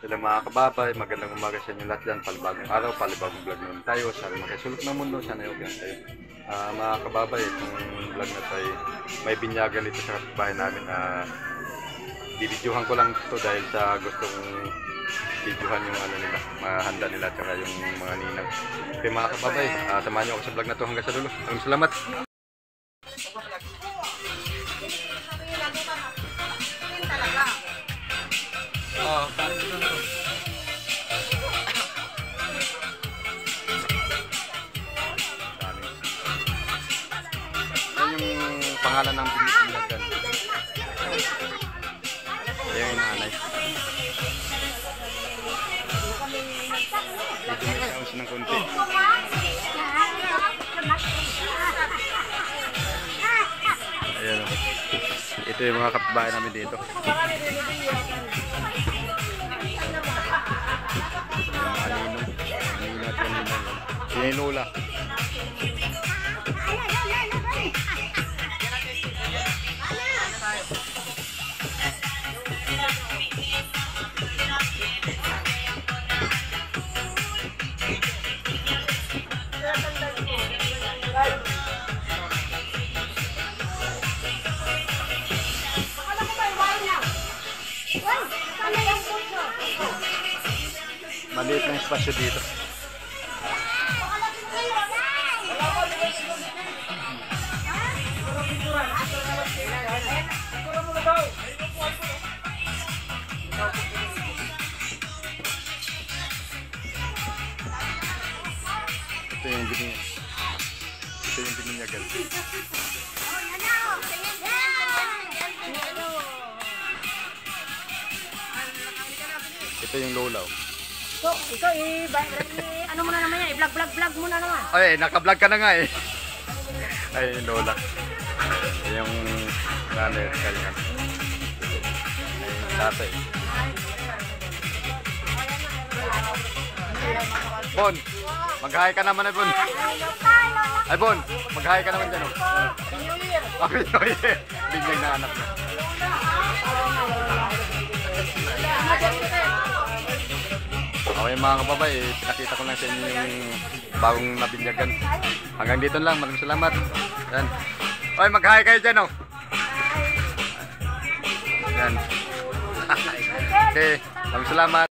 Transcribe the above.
Sila mga kababay, magandang umaga sa inyo lahat dyan. Palibagong araw, palibagong vlog naman tayo. Sana makasulok ng mundo, sana yung ganyan tayo. Mga kababay, itong vlog na tayo, may binyagan dito sa bahay namin. Bibidyohan ko lang ito dahil sa gustong videohan yung ano nila, mahanda nila at saka yung mga ninang. Okay mga kababay, samahan nyo ako sa vlog na to hanggang sa dulo. Maraming salamat. Yung pangalan ng binibinyagan. Ayan yung nanay. Dito may sounds ng konti. Ayan o. Ito yung mga kapitbahay namin dito. Aninong at kaninong. Yan yung lola. Maliit na espasyo dito. Ito yung bininyagan. Ito yung lolaw. So, ito ano mo na naman yan, i-vlog mo na naman. Ay, naka-vlog ka na nga eh. Ay, yung lola. Yung nanay at kanya. Ay, yung tatay. Bon, mag-hi ka naman eh, Bon. Ay, Bon, mag-hi ka naman dyan. Happy New Year. Binyag na anak na. Okay mga kababay, pinakita ko lang sa inyo yung bagong nabinyagan. Hanggang dito lang, maraming salamat. Yan. Oy, mag-hi kayo dyan, oh. Yan. Okay, maraming salamat.